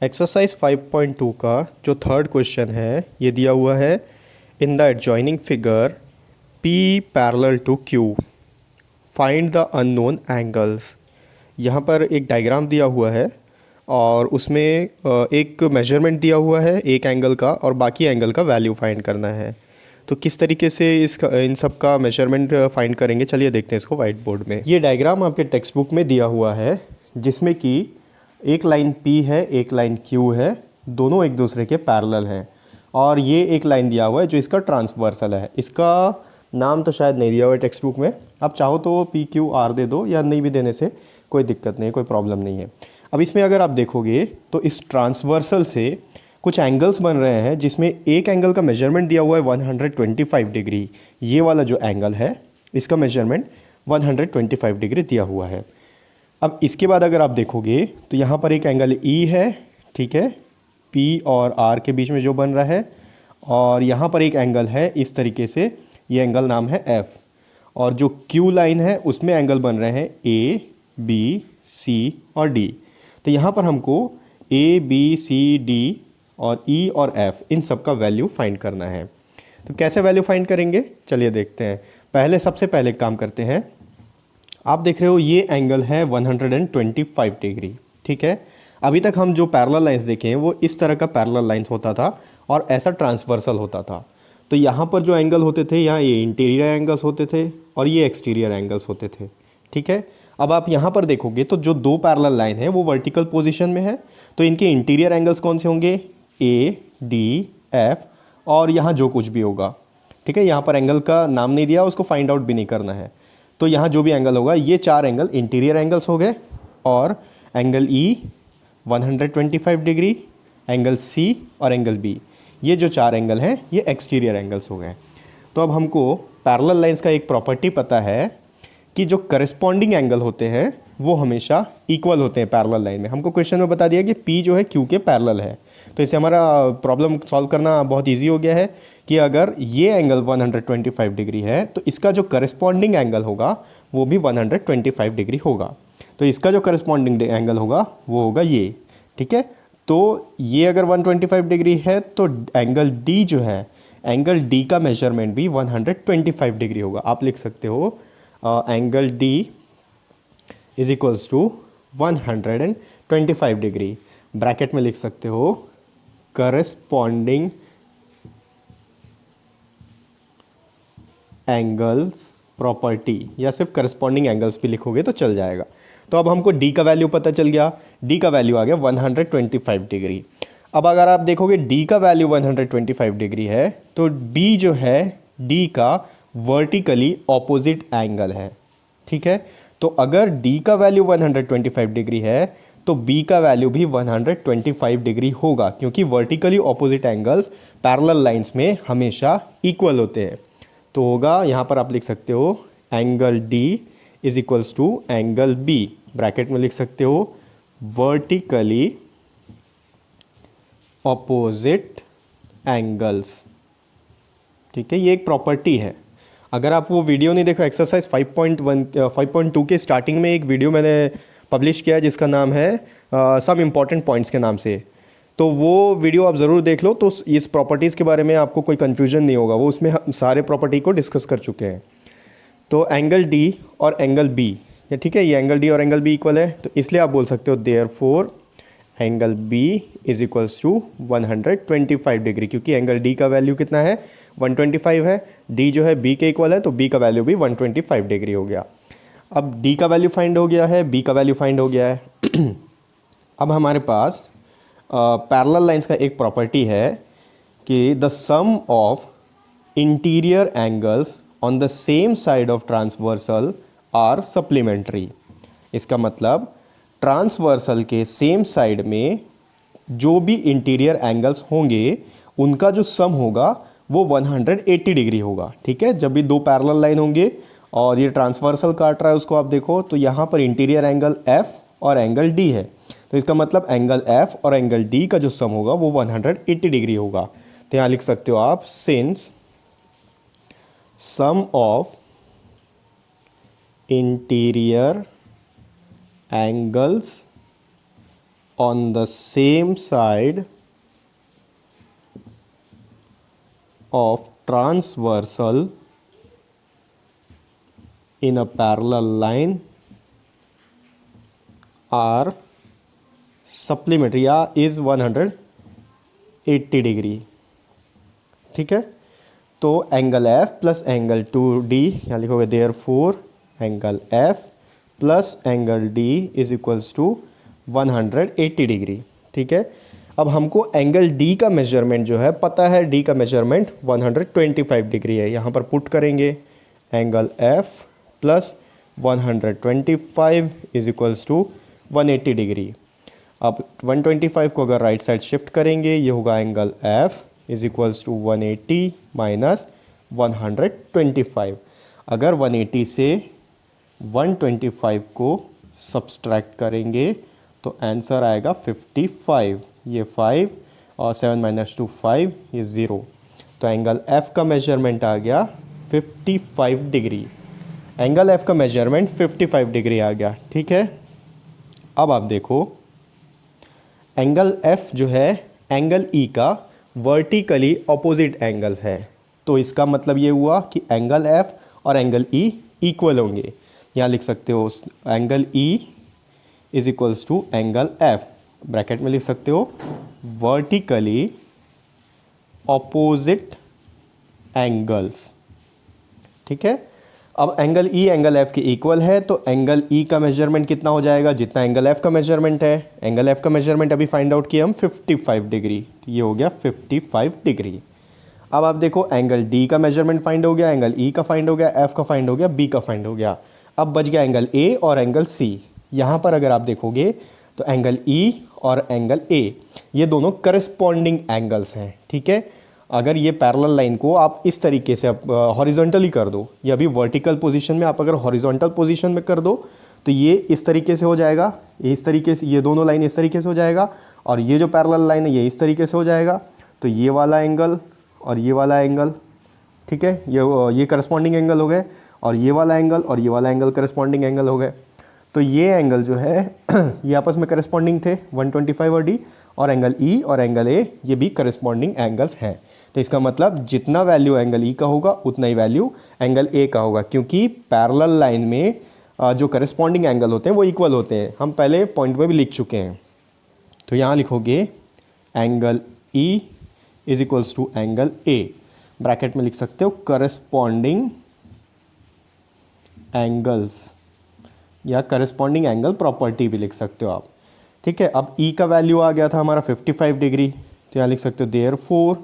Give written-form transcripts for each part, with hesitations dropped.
Exercise 5.2 का जो third question है ये दिया हुआ है। In the adjoining figure P parallel to Q find the unknown angles. यहाँ पर एक डायग्राम दिया हुआ है और उसमें एक मेजरमेंट दिया हुआ है एक एंगल का और बाकी एंगल का वैल्यू फाइंड करना है। तो किस तरीके से इसका इन सब का मेजरमेंट फाइंड करेंगे, चलिए देखते हैं इसको वाइट बोर्ड में। ये डायग्राम आपके टेक्स्ट बुक में दिया हुआ है जिसमें कि एक लाइन P है, एक लाइन Q है, दोनों एक दूसरे के पैरेलल हैं और ये एक लाइन दिया हुआ है जो इसका ट्रांसवर्सल है। इसका नाम तो शायद नहीं दिया हुआ है टेक्स्ट बुक में, आप चाहो तो PQR दे दो या नहीं भी देने से कोई दिक्कत नहीं, कोई प्रॉब्लम नहीं है। अब इसमें अगर आप देखोगे तो इस ट्रांसवर्सल से कुछ एंगल्स बन रहे हैं जिसमें एक एंगल का मेजरमेंट दिया हुआ है 125 डिग्री। ये वाला जो एंगल है इसका मेजरमेंट 125 डिग्री दिया हुआ है। अब इसके बाद अगर आप देखोगे तो यहाँ पर एक एंगल E है, ठीक है, P और R के बीच में जो बन रहा है, और यहाँ पर एक एंगल है इस तरीके से, ये एंगल नाम है F, और जो Q लाइन है उसमें एंगल बन रहे हैं A, B, C और D। तो यहाँ पर हमको A, B, C, D और E और F इन सब का वैल्यू फाइंड करना है। तो कैसे वैल्यू फाइंड करेंगे, चलिए देखते हैं। सबसे पहले काम करते हैं। आप देख रहे हो ये एंगल है 125 डिग्री, ठीक है। अभी तक हम जो पैरेलल लाइंस देखे हैं वो इस तरह का पैरेलल लाइंस होता था और ऐसा ट्रांसवर्सल होता था। तो यहाँ पर जो एंगल होते थे, यहाँ ये इंटीरियर एंगल्स होते थे और ये एक्सटीरियर एंगल्स होते थे, ठीक है। अब आप यहाँ पर देखोगे तो जो दो पैरेलल लाइन है वो वर्टिकल पोजीशन में है, तो इनके इंटीरियर एंगल्स कौन से होंगे, A, D, F और यहाँ जो कुछ भी होगा, ठीक है। यहाँ पर एंगल का नाम नहीं दिया, उसको फाइंड आउट भी नहीं करना है। तो यहाँ जो भी एंगल होगा, ये चार एंगल इंटीरियर एंगल्स हो गए, और angle E 125 degree, angle C और एंगल B, ये जो चार एंगल हैं ये एक्सटीरियर एंगल्स हो गए। तो अब हमको पैरेलल लाइंस का एक प्रॉपर्टी पता है कि जो करस्पॉन्डिंग एंगल होते हैं वो हमेशा इक्वल होते हैं पैरेलल लाइन में। हमको क्वेश्चन में बता दिया कि P जो है Q के पैरेलल है, तो इससे हमारा प्रॉब्लम सॉल्व करना बहुत इजी हो गया है कि अगर ये एंगल 125 डिग्री है तो इसका जो करस्पॉन्डिंग एंगल होगा वो भी 125 डिग्री होगा। तो इसका जो करस्पॉन्डिंग एंगल होगा वो होगा ये, ठीक है। तो ये अगर 125 डिग्री है तो एंगल D जो है, एंगल D का मेजरमेंट भी 125 डिग्री होगा। आप लिख सकते हो angle D is equals to 125 degree, bracket में लिख सकते हो करस्पॉन्डिंग एंगल्स प्रॉपर्टी, या सिर्फ करस्पॉन्डिंग एंगल्स भी लिखोगे तो चल जाएगा। तो अब हमको D का वैल्यू पता चल गया, D का वैल्यू आ गया 125 डिग्री। अब अगर आप देखोगे D का वैल्यू 125 डिग्री है तो B जो है D का वर्टिकली ऑपोजिट एंगल है, ठीक है। तो अगर D का वैल्यू 125 डिग्री है तो B का वैल्यू भी 125 डिग्री होगा, क्योंकि vertically opposite angles parallel lines में हमेशा इक्वल होते हैं। तो होगा, यहाँ पर आप लिख सकते हो angle D is equals to angle B, bracket में लिख सकते हो वर्टिकली ऑपोजिट एंगल्स, ठीक है। ये एक प्रॉपर्टी है। अगर आप वो वीडियो नहीं देखो, एक्सरसाइज 5.2 के स्टार्टिंग में एक वीडियो मैंने पब्लिश किया है जिसका नाम है सम इम्पॉर्टेंट पॉइंट्स के नाम से, तो वो वीडियो आप ज़रूर देख लो। तो इस प्रॉपर्टीज़ के बारे में आपको कोई कन्फ्यूजन नहीं होगा, वो उसमें हम सारे प्रॉपर्टी को डिस्कस कर चुके हैं। तो एंगल D और एंगल B, ये ठीक है, ये एंगल D और एंगल B इक्वल है, तो इसलिए आप बोल सकते हो therefore angle B is equals to 125 degree, क्योंकि एंगल D का वैल्यू कितना है, 125 है, D जो है B के इक्वल है, तो B का वैल्यू भी 125 डिग्री हो गया। अब D का वैल्यू फाइंड हो गया है, B का वैल्यू फाइंड हो गया है। अब हमारे पास पैरेलल लाइंस का एक प्रॉपर्टी है कि the sum of interior angles on the same side of transversal are supplementary. इसका मतलब ट्रांसवर्सल के सेम साइड में जो भी इंटीरियर एंगल्स होंगे उनका जो सम होगा वो 180 डिग्री होगा, ठीक है। जब भी दो पैरेलल लाइन होंगे और ये ट्रांसवर्सल काट रहा है उसको आप देखो, तो यहाँ पर इंटीरियर एंगल F और एंगल D है, तो इसका मतलब एंगल F और एंगल D का जो सम होगा वो 180 डिग्री होगा। तो यहाँ लिख सकते हो आप since sum of interior angles on the same side of transversal in a parallel line are supplementary या is 180 डिग्री। ठीक है, तो angle F plus angle 2D यहाँ लिखोगे therefore angle F plus angle D is equals to 180 degree. ठीक है, अब हमको एंगल D का मेजरमेंट जो है पता है, D का मेजरमेंट 125 डिग्री है। यहाँ पर पुट करेंगे angle F plus 125 is equals to 180 degree. अब 125 को अगर राइट साइड शिफ्ट करेंगे ये होगा angle F is equals to 180 minus 125। अगर 180 से 125 को सब्सट्रैक्ट करेंगे तो आंसर आएगा 55। ये 5 और 7 माइनस 2 5, ये 0। तो एंगल F का मेजरमेंट आ गया 55 डिग्री। एंगल F का मेजरमेंट 55 डिग्री आ गया। ठीक है, अब आप देखो एंगल F जो है एंगल E का वर्टिकली ऑपोजिट एंगल है, तो इसका मतलब ये हुआ कि एंगल F और एंगल E इक्वल होंगे। यहाँ लिख सकते हो angle E is equals to angle F, bracket में लिख सकते हो वर्टिकली ऑपोजिट एंगल्स। ठीक है, अब एंगल E एंगल F के इक्वल है तो एंगल E का मेजरमेंट कितना हो जाएगा जितना एंगल F का मेजरमेंट है। एंगल F का मेजरमेंट अभी फाइंड आउट किया हम 55 डिग्री, तो ये हो गया 55 डिग्री। अब आप देखो एंगल D का मेजरमेंट फाइंड हो गया, एंगल E का फाइंड हो गया, F का फाइंड हो गया, B का फाइंड हो गया। अब बच गया एंगल A और एंगल C। यहाँ पर अगर आप देखोगे तो एंगल E और एंगल A ये दोनों करस्पॉन्डिंग एंगल्स हैं। ठीक है, अगर ये पैरेलल लाइन को आप इस तरीके से हॉरिजॉन्टली कर दो, या अभी वर्टिकल पोजीशन में आप अगर हॉरिजॉन्टल पोजीशन में कर दो तो ये इस तरीके से हो जाएगा, ये इस तरीके से, ये दोनों लाइन इस तरीके से हो जाएगा, और ये जो पैरेलल लाइन है ये इस तरीके से हो जाएगा। तो ये वाला एंगल और ये वाला एंगल, ठीक है, ये करस्पॉन्डिंग एंगल हो गए, और ये वाला एंगल और ये वाला एंगल करस्पॉन्डिंग एंगल हो गए। तो ये एंगल जो है ये आपस में करस्पॉन्डिंग थे 125 और D, और एंगल E और एंगल A ये भी करस्पॉन्डिंग एंगल्स हैं। तो इसका मतलब जितना वैल्यू एंगल E का होगा उतना ही वैल्यू एंगल A का होगा, क्योंकि पैरेलल लाइन में जो करस्पॉन्डिंग एंगल होते हैं वो इक्वल होते हैं। हम पहले पॉइंट में भी लिख चुके हैं। तो यहाँ लिखोगे angle E is equals to angle A, bracket में लिख सकते हो करस्पॉन्डिंग एंगल्स, या करस्पॉन्डिंग एंगल प्रॉपर्टी भी लिख सकते हो आप। ठीक है, अब E का वैल्यू आ गया था हमारा 55 डिग्री, तो यहाँ लिख सकते हो therefore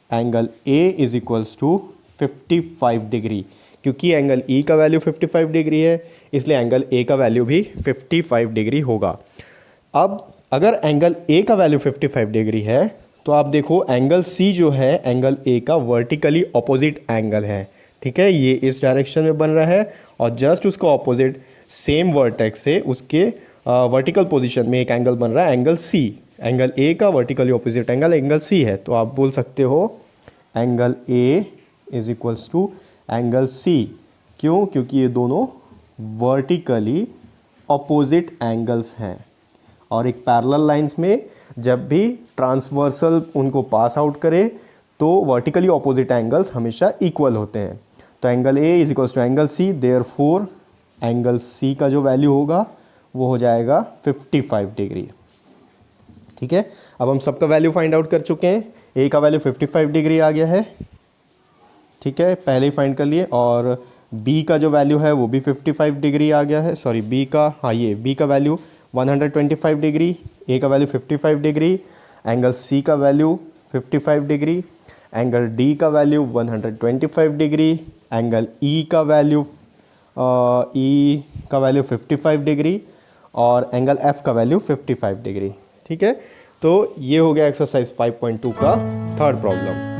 angle A is equals to 55 degree. क्योंकि एंगल E का वैल्यू 55 डिग्री है इसलिए एंगल A का वैल्यू भी 55 डिग्री होगा। अब अगर एंगल A का वैल्यू 55 डिग्री है तो आप देखो एंगल C जो है एंगल A का वर्टिकली ऑपोजिट एंगल है। ठीक है, ये इस डायरेक्शन में बन रहा है और जस्ट उसका ऑपोजिट सेम वर्टेक्स से उसके वर्टिकल पोजीशन में एक एंगल बन रहा है एंगल C। एंगल A का वर्टिकली ऑपोजिट एंगल C है, तो आप बोल सकते हो angle A is equals to angle C। क्यों? क्योंकि ये दोनों वर्टिकली ऑपोजिट एंगल्स हैं, और एक पैरेलल लाइंस में जब भी ट्रांसवर्सल उनको पास आउट करे तो वर्टिकली ऑपोजिट एंगल्स हमेशा इक्वल होते हैं। तो angle A is equals to angle C, therefore angle C का जो वैल्यू होगा वो हो जाएगा 55 डिग्री। ठीक है, अब हम सबका वैल्यू फाइंड आउट कर चुके हैं। A का वैल्यू 55 डिग्री आ गया है, ठीक है, पहले ही फाइंड कर लिए, और B का जो वैल्यू है वो भी 55 डिग्री आ गया है। सॉरी, B का, हाँ, ये B का वैल्यू 125 डिग्री, A का वैल्यू 55 डिग्री, एंगल C का वैल्यू 55 डिग्री, एंगल D का वैल्यू 125 डिग्री, एंगल E का वैल्यू 55 डिग्री, और एंगल F का वैल्यू 55 डिग्री। ठीक है, तो ये हो गया एक्सरसाइज 5.2 का थर्ड प्रॉब्लम।